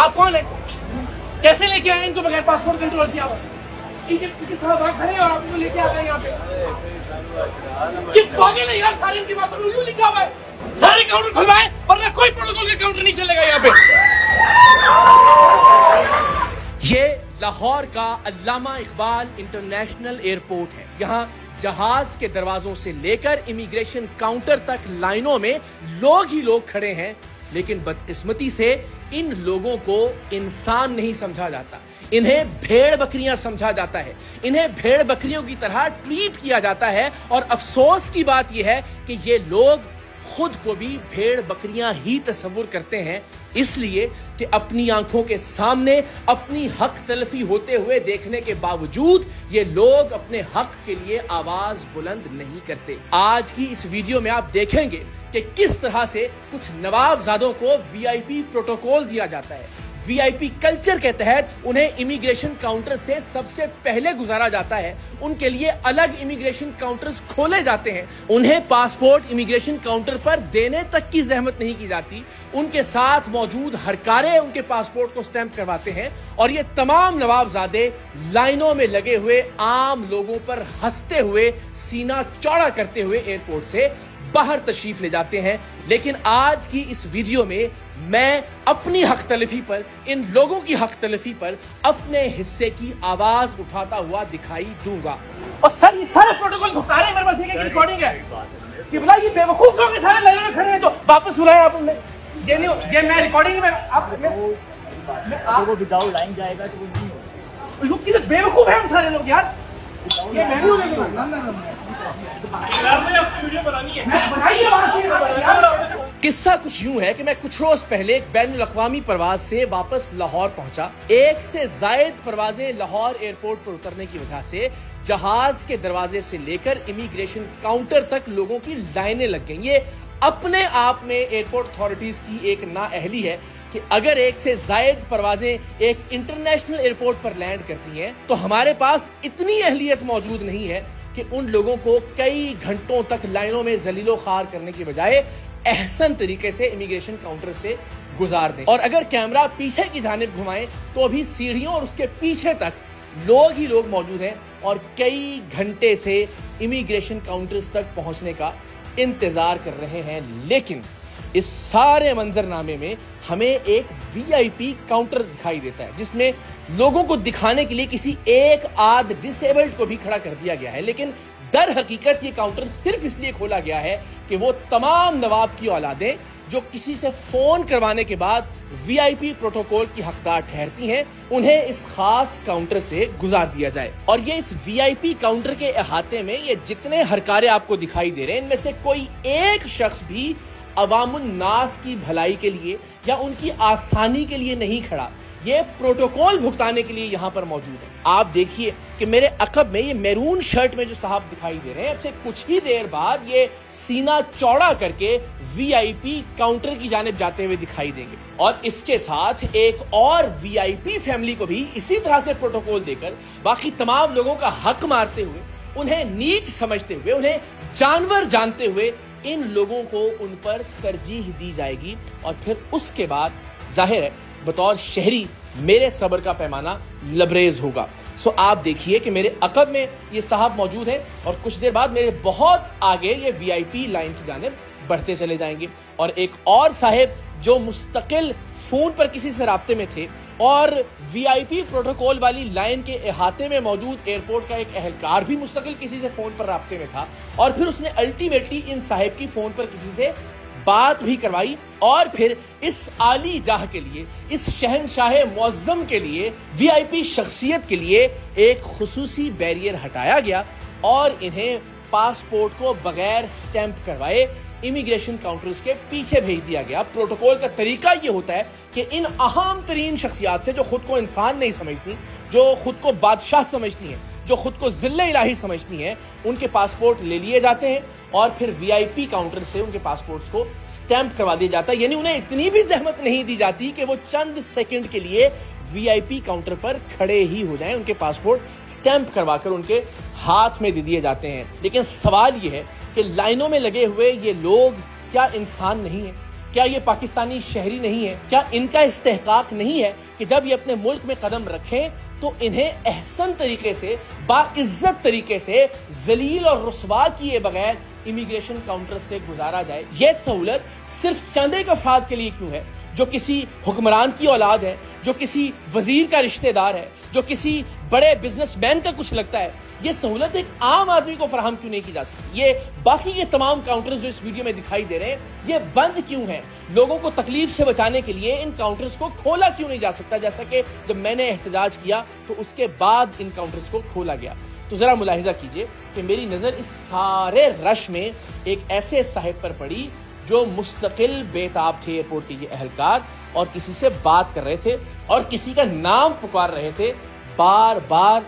आप कौन है? कैसे लेके आए इनको बगैर पासपोर्ट कंट्रोल किया हुआ? इनके साथ आप खड़े और आपको लेके आ गए यहाँ पे? कि पागल है यार, सारे इनकी बातों में यूं लिखा हुआ है सारे काउंटर खुलवाए वरना कोई प्रोटोकॉल का काउंटर नहीं चलेगा यहाँ पे। ये लाहौर का अल्लामा इकबाल इंटरनेशनल एयरपोर्ट है। यहाँ जहाज के दरवाजों से लेकर इमिग्रेशन काउंटर तक लाइनों में लोग ही लोग खड़े हैं, लेकिन बदकिस्मती से इन लोगों को इंसान नहीं समझा जाता। इन्हें भेड़ बकरियां समझा जाता है, इन्हें भेड़ बकरियों की तरह ट्रीट किया जाता है। और अफसोस की बात यह है कि ये लोग खुद को भी भेड़ बकरियां ही तस्वुर करते हैं, इसलिए कि अपनी आंखों के सामने अपनी हक तलफी होते हुए देखने के बावजूद ये लोग अपने हक के लिए आवाज बुलंद नहीं करते। आज की इस वीडियो में आप देखेंगे कि किस तरह से कुछ नवाबजादों को वीआईपी प्रोटोकॉल दिया जाता है। वीआईपी कल्चर के तहत उन्हें इमिग्रेशन काउंटर से सबसे पहले गुजारा जाता है, उनके लिए अलग इमिग्रेशन काउंटर्स खोले जाते हैं, उन्हें पासपोर्ट इमिग्रेशन काउंटर पर देने तक की जहमत नहीं की जाती, उनके साथ मौजूद हरकारे उनके पासपोर्ट को स्टैंप करवाते हैं और ये तमाम नवाबजादे लाइनों में लगे हुए आम लोगों पर हंसते हुए सीना चौड़ा करते हुए एयरपोर्ट से बाहर तशरीफ ले जाते हैं। लेकिन आज की इस वीडियो में मैं अपनी हक तलफी पर, इन लोगों की हक तलफी पर अपने हिस्से की आवाज उठाता हुआ दिखाई दूंगा। और सर ये सारे प्रोटोकॉल भुगता रहे हैं, मेरे पास एक रिकॉर्डिंग है कि बोला ये बेवकूफ लोग सारे लाइन में खड़े हैं, तो वापस बुलाया आपने। ये नहीं, ये मैं रिकॉर्डिंग में आपको विदाउट लाइन जाएगा तो वो नहीं होगा। कितने बेवकूफ है हम सारे लोग यार। ये मैं किस्सा कुछ यूं है कि मैं कुछ रोज पहले एक बैनुल अक़वामी परवाज से वापस लाहौर पहुंचा। एक से जायद परवाजें लाहौर एयरपोर्ट पर उतरने की वजह से जहाज के दरवाजे से लेकर इमिग्रेशन काउंटर तक लोगों की लाइनें लग गई। ये अपने आप में एयरपोर्ट अथॉरिटीज की एक नाअहली है कि अगर एक से जायद परवाजें एक इंटरनेशनल एयरपोर्ट पर लैंड करती हैं तो हमारे पास इतनी अहलियत मौजूद नहीं है कि उन लोगों को कई घंटों तक लाइनों में जलीलो खार करने की बजाय एहसन तरीके से इमिग्रेशन काउंटर से गुजार दें। और अगर कैमरा पीछे की जानिब घुमाएं तो अभी सीढ़ियों और उसके पीछे तक लोग ही लोग मौजूद हैं और कई घंटे से इमिग्रेशन काउंटर्स तक पहुंचने का इंतजार कर रहे हैं। लेकिन इस सारे मंजरनामे में हमें एक वीआईपी काउंटर दिखाई देता है जिसमें लोगों को दिखाने के लिए किसी एक आध डिसेबल्ड को भी खड़ा कर दिया गया है। लेकिन दर हकीकत ये काउंटर सिर्फ इसलिए खोला गया है कि वो तमाम नवाब की औलादें जो किसी से फोन करवाने के बाद वीआईपी प्रोटोकॉल की हकदार ठहरती हैं, उन्हें इस खास काउंटर से गुजार दिया जाए। और ये इस वीआईपी काउंटर के अहाते में ये जितने हरकारे आपको दिखाई दे रहे हैं, इनमें से कोई एक शख्स भी अवामुन नास की भलाई के लिए या उनकी आसानी के लिए नहीं खड़ा, ये प्रोटोकॉल भुगताने के लिए यहाँ पर मौजूद है। आप देखिए कि मेरे अकब में ये मैरून शर्ट में जो साहब दिखाई दे रहे हैं, अब से कुछ ही देर बाद ये सीना चौड़ा करके वीआईपी काउंटर की जानिब जाते हुए दिखाई देंगे। और इसके साथ एक और वीआईपी फैमिली को भी इसी तरह से प्रोटोकॉल देकर बाकी तमाम लोगों का हक मारते हुए, उन्हें नीच समझते हुए, उन्हें जानवर जानते हुए इन लोगों को उन पर तरजीह दी जाएगी। और फिर उसके बाद जाहिर है बतौर शहरी मेरे सब्र का पैमाना लबरेज होगा। सो आप देखिए कि मेरे अकब में ये साहब मौजूद हैं और कुछ देर बाद मेरे बहुत आगे ये वीआईपी लाइन की जानिब बढ़ते चले जाएंगे। और एक और साहब जो मुस्तकिल फोन पर किसी से राब्ते में थे और वीआईपी प्रोटोकॉल वाली लाइन के अहाते में मौजूद एयरपोर्ट का एक एहलकार भी मुस्तकिल किसी से फोन पर राब्ते में था और फिर उसने अल्टीमेटली इन साहब की फोन पर किसी से बात भी करवाई और फिर इस आली जाह के लिए, इस शहनशाह मुअज्जम के लिए, वीआईपी शख्सियत के लिए एक खुसूसी बैरियर हटाया गया और इन्हें पासपोर्ट को बगैर स्टैंप करवाए इमिग्रेशन काउंटर्स के पीछे भेज दिया गया। प्रोटोकॉल का तरीका ये होता है कि इन अहम तरीन शख्सियात से जो खुद को इंसान नहीं समझती, जो खुद को बादशाह समझती हैं, जो खुद को जिल्ले इलाही समझती हैं, उनके पासपोर्ट ले लिए जाते हैं और फिर वीआईपी काउंटर से उनके पासपोर्ट्स को स्टैंप करवा दिया जाता है। यानी उन्हें इतनी भी जहमत नहीं दी जाती कि वो चंद सेकंड के लिए वीआईपी काउंटर पर खड़े ही हो जाएं, उनके पासपोर्ट स्टैंप करवाकर उनके हाथ में दे दिए जाते हैं। लेकिन सवाल ये है कि लाइनों में लगे हुए ये लोग क्या इंसान नहीं है? کیا یہ پاکستانی شہری نہیں ہے؟ کیا ان کا استحقاق نہیں ہے کہ جب یہ اپنے ملک میں قدم رکھیں تو انہیں احسن طریقے سے، باعزت طریقے سے، ذلیل اور رسوا کیے بغیر امیگریشن کاؤنٹر سے گزارا جائے؟ یہ سہولت صرف چند ایک افراد کے لیے کیوں ہے جو کسی حکمران کی اولاد ہے، جو کسی وزیر کا رشتہ دار ہے، جو کسی بڑے بزنس مین کا کچھ لگتا ہے؟ یہ سہولت ایک عام آدمی کو فراہم کیوں نہیں کی جا سکتی؟ یہ باقی کے تمام کاؤنٹرز جو اس ویڈیو میں دکھائی دے رہے ہیں یہ بند کیوں ہیں؟ لوگوں کو تکلیف سے بچانے کے لیے ان کاؤنٹرز کو کھولا کیوں نہیں جا سکتا؟ جیسا کہ جب میں نے احتجاج کیا تو اس کے بعد ان کاؤنٹرز کو کھولا گیا۔ تو ذرا ملاحظہ کیجئے کہ میری نظر اس سارے رش میں ایک ایسے صاحب پر پڑی جو مستقل بیتاب تھے ایئرپورٹ کے یہ اہلکار، اور کسی سے بات کر رہے تھے اور کسی کا نام پکار رہے تھے بار بار،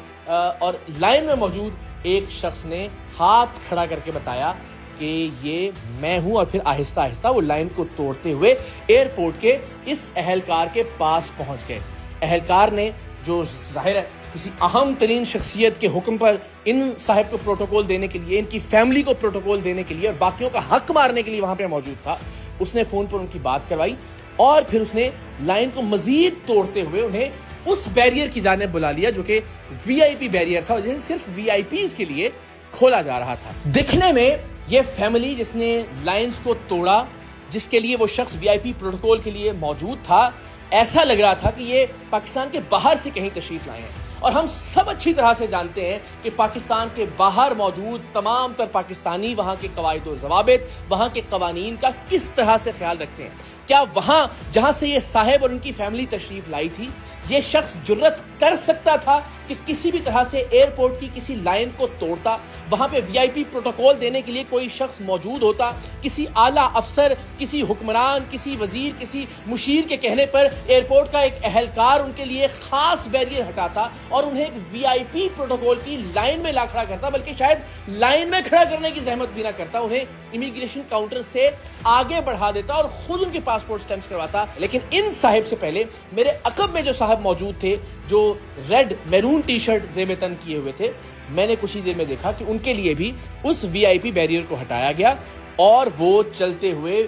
اور لائن میں موجود ایک شخص نے ہاتھ کھڑا کر کے بتایا کہ یہ میں ہوں، اور پھر آہستہ آہستہ وہ لائن کو توڑتے ہوئے ایئرپورٹ کے اس اہلکار کے پاس پہنچ گئے۔ اہلکار نے، جو ظاہر ہے کسی اہم ترین شخصیت کے حکم پر ان صاحب کو پروٹوکول دینے کے لیے، ان کی فیملی کو پروٹوکول دینے کے لیے اور باقیوں کا حق مارنے کے لیے وہاں پہ موجود تھا، اس نے فون پر ان کی بات کروائی اور پھر اس نے لائن کو مزید توڑتے ہوئے انہیں اس بیریئر کی جانب بلا لیا جو کہ وی آئی پی بیریئر تھا، جسے صرف وی آئی پیز کے لیے کھولا جا رہا تھا۔ دکھنے میں یہ فیملی جس نے لائنز کو توڑا، جس کے لیے وہ شخص وی آئی پی پروٹوکول کے لیے موجود تھا، ایسا لگ رہا تھا کہ یہ پاکستان کے باہر سے کہیں تشریف لائے ہیں۔ اور ہم سب اچھی طرح سے جانتے ہیں کہ پاکستان کے باہر موجود تمام تر پاکستانی وہاں کے قواعد و ضوابط، وہاں کے قوانین کا کس طرح سے خیال رکھتے ہیں۔ کیا وہاں جہاں سے یہ صاحب اور ان کی فیملی تشریف لائی تھی، یہ شخص جرت کر سکتا تھا کہ کسی بھی طرح سے ایئرپورٹ کی کسی لائن کو توڑتا؟ وہاں پہ وی آئی پی پروٹوکول دینے کے لیے کوئی شخص موجود ہوتا؟ کسی اعلیٰ افسر، کسی حکمران، کسی وزیر، کسی مشیر کے کہنے پر ایئرپورٹ کا ایک اہلکار ان کے لیے خاص بیریئر ہٹاتا اور انہیں ایک وی آئی پی پروٹوکول کی لائن میں لا کھڑا کرتا، بلکہ شاید لائن میں کھڑا کرنے کی زحمت بھی نہ کرتا، انہیں امیگریشن کاؤنٹر سے آگے بڑھا دیتا اور خود ان کے پاسپورٹ سٹیمپس کرواتا؟ لیکن ان صاحب سے پہلے میرے عقب میں جو صاحب موجود تھے، جو ریڈ میرون ٹی شرٹ زیب تن کیے ہوئے تھے، میں نے کچھ ہی دیر میں دیکھا کہ ان کے لیے بھی اس وی آئی پی بیریئر کو ہٹایا گیا اور وہ چلتے ہوئے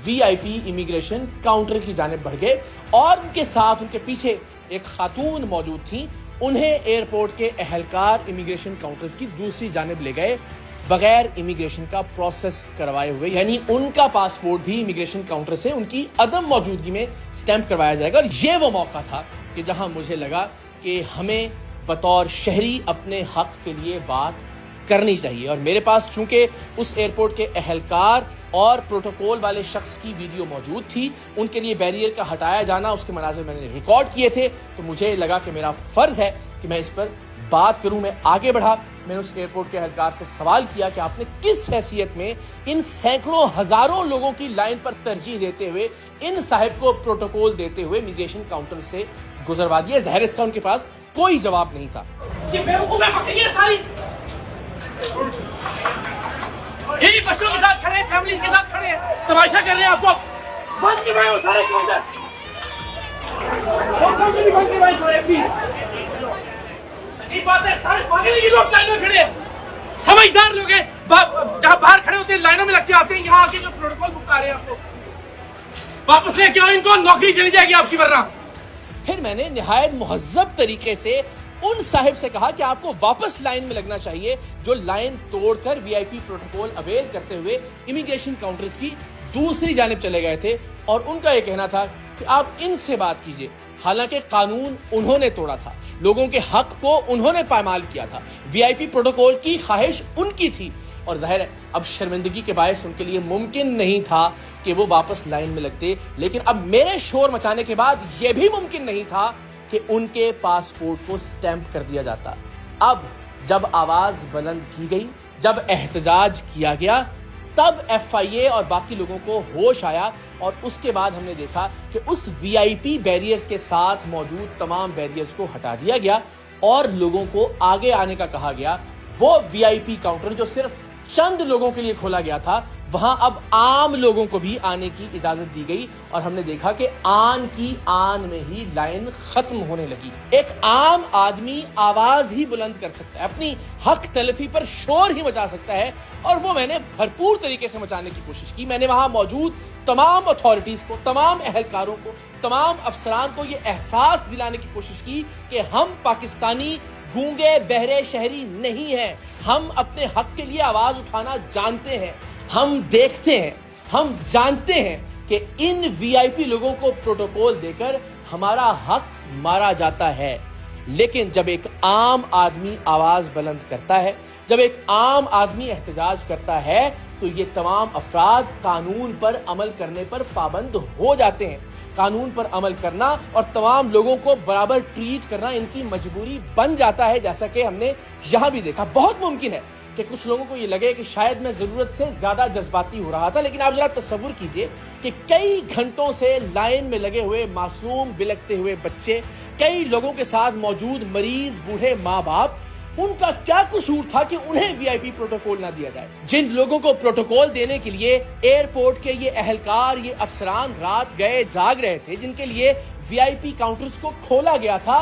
وی آئی پی امیگریشن کاؤنٹر کی جانب بڑھ گئے، اور ان کے ساتھ ان کے پیچھے ایک خاتون موجود تھیں، انہیں ایئرپورٹ کے اہلکار امیگریشن کاؤنٹرز کی دوسری جانب لے گئے بغیر امیگریشن کا پروسیس کروائے ہوئے، یعنی ان کا پاسپورٹ بھی امیگریشن کاؤنٹر سے ان کی عدم موجودگی میں سٹیمپ کروایا جائے گا۔ اور یہ وہ موقع تھا کہ جہاں مجھے لگا کہ ہمیں بطور شہری اپنے حق کے لیے بات کرنی چاہیے، اور میرے پاس چونکہ اس ایئرپورٹ کے اہلکار اور پروٹوکول والے شخص کی ویڈیو موجود تھی، ان کے لیے بیریئر کا ہٹایا جانا، اس کے مناظر میں نے ریکارڈ کیے تھے، تو مجھے لگا کہ میرا فرض ہے کہ میں اس پر بات کروں۔ میں آگے بڑھا، میں نے اس ایئرپورٹ کے اہلکار سے سوال کیا کہ آپ نے کس حیثیت میں ان سینکڑوں ہزاروں لوگوں کی لائن پر ترجیح دیتے ہوئے ان صاحب کو پروٹوکول دیتے ہوئے امیگریشن کاؤنٹر سے گزروا دیا؟ ظاہر اس کا ان کے پاس کوئی جواب نہیں تھا۔ یہی بچوں کے ساتھ کھڑے ہیں، فیملی کے ساتھ کھڑے ہیں، تماشا کر رہے ہیں، آپ کو بند کروائے وہ سارے کاؤنٹر، بند کروائے سارے بات ہے، سارے باقی لوگ لائن میں کھڑے ہیں، سمجھدار لوگ ہیں، جہاں باہر کھڑے ہوتے ہیں لائنوں میں لگتے آتے ہیں، یہاں آ کے جو پروٹوکول بکا رہے ہیں آپ کو واپس لے کے آؤ، ان کو نوکری چلی جائے گی آپ کی ورنہ۔ پھر میں نے نہایت مہذب طریقے سے ان صاحب سے کہا کہ آپ کو واپس لائن میں لگنا چاہیے جو لائن توڑ کر وی آئی پی پروٹوکول اویل کرتے ہوئے امیگریشن کاؤنٹرز کی دوسری جانب چلے گئے تھے، اور ان کا یہ کہنا تھا کہ آپ ان سے بات کیجئے، حالانکہ قانون انہوں نے توڑا تھا، لوگوں کے حق کو انہوں نے پامال کیا تھا، وی آئی پی پروٹوکول کی خواہش ان کی تھی، اور ظاہر ہے اب شرمندگی کے باعث ان کے لیے ممکن نہیں تھا کہ وہ واپس لائن میں لگتے، لیکن اب میرے شور مچانے کے بعد یہ بھی ممکن نہیں تھا کہ ان کے پاسپورٹ کو سٹیمپ کر دیا جاتا۔ اب جب آواز بلند کی گئی، جب احتجاج کیا گیا، تب ایف آئی اے اور باقی لوگوں کو ہوش آیا، اور اس کے بعد ہم نے دیکھا کہ اس وی آئی پی بیریئرز کے ساتھ موجود تمام بیریئرز کو ہٹا دیا گیا اور لوگوں کو آگے آنے کا کہا گیا۔ وہ وی آئی پی کاؤنٹر جو صرف چند لوگوں کے لیے کھولا گیا تھا، वहां अब आम लोगों को भी आने की इजाजत दी गई और हमने देखा कि आन की आन में ही लाइन खत्म होने लगी। एक आम आदमी आवाज ही बुलंद कर सकता है, अपनी हक तलफी पर शोर ही मचा सकता है, और वो मैंने भरपूर तरीके से मचाने की कोशिश की। मैंने वहां मौजूद तमाम अथॉरिटीज को, तमाम अहलकारों को, तमाम अफसरान को ये एहसास दिलाने की कोशिश की कि हम पाकिस्तानी गूंगे बहरे शहरी नहीं हैं। हम अपने हक के लिए आवाज उठाना जानते हैं, हम देखते हैं, हम जानते हैं कि इन वीआईपी लोगों को प्रोटोकॉल देकर हमारा हक मारा जाता है। लेकिन जब एक आम आदमी आवाज बुलंद करता है, जब एक आम आदमी एहतजाज करता है, तो ये तमाम अफराद कानून पर अमल करने पर पाबंद हो जाते हैं। कानून पर अमल करना और तमाम लोगों को बराबर ट्रीट करना इनकी मजबूरी बन जाता है, जैसा कि हमने यहां भी देखा। बहुत मुमकिन है कि कुछ लोगों को ये लगे कि शायद मैं जरूरत से ज्यादा जज्बाती हो रहा था, लेकिन आप जरा तस्वुर कीजिए कि कई घंटों से लाइन में लगे हुए मासूम बिलखते हुए बच्चे, कई लोगों के साथ मौजूद मरीज, बूढ़े माँ बाप, उनका क्या कसूर था कि उन्हें वीआईपी प्रोटोकॉल ना दिया जाए। जिन लोगों को प्रोटोकॉल देने के लिए एयरपोर्ट के ये अहलकार, ये अफसरान रात गए जाग रहे थे, जिनके लिए वीआईपी काउंटर्स को खोला गया था,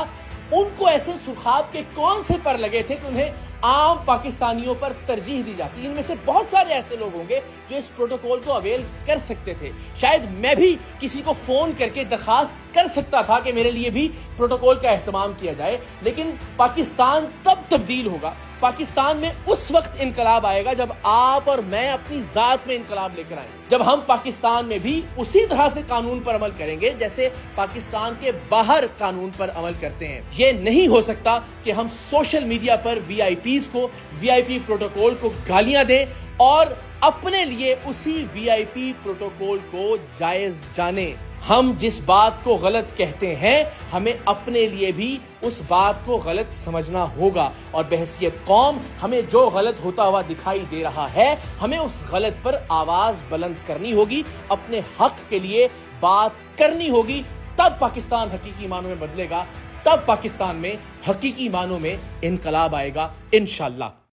उनको ऐसे सुखाब के कौन से पर लगे थे कि उन्हें आम पाकिस्तानियों पर तरजीह दी जाती। इनमें से बहुत सारे ऐसे लोग होंगे जो इस प्रोटोकॉल को अवेल कर सकते थे। शायद मैं भी किसी को फोन करके दरखास्त कर सकता था कि मेरे लिए भी प्रोटोकॉल का एहतमाम किया जाए, लेकिन पाकिस्तान तब तब्दील होगा, पाकिस्तान में उस वक्त इनकलाब आएगा जब आप और मैं अपनी जात में इनकलाब लेकर आए, जब हम पाकिस्तान में भी उसी तरह से कानून पर अमल करेंगे जैसे पाकिस्तान के बाहर कानून पर अमल करते हैं। ये नहीं हो सकता कि हम सोशल मीडिया पर वीआईपीज को, वीआईपी प्रोटोकॉल को गालियां दें और अपने लिए उसी वीआईपी प्रोटोकॉल को जायज जाने। हम जिस बात को गलत कहते हैं, हमें अपने लिए भी उस बात को गलत समझना होगा, और बहैसियत कौम हमें जो गलत होता हुआ दिखाई दे रहा है, हमें उस गलत पर आवाज बुलंद करनी होगी, अपने हक के लिए बात करनी होगी। तब पाकिस्तान हकीकी मानों में बदलेगा, तब पाकिस्तान में हकीकी मानों में इनकलाब आएगा, इंशाअल्लाह।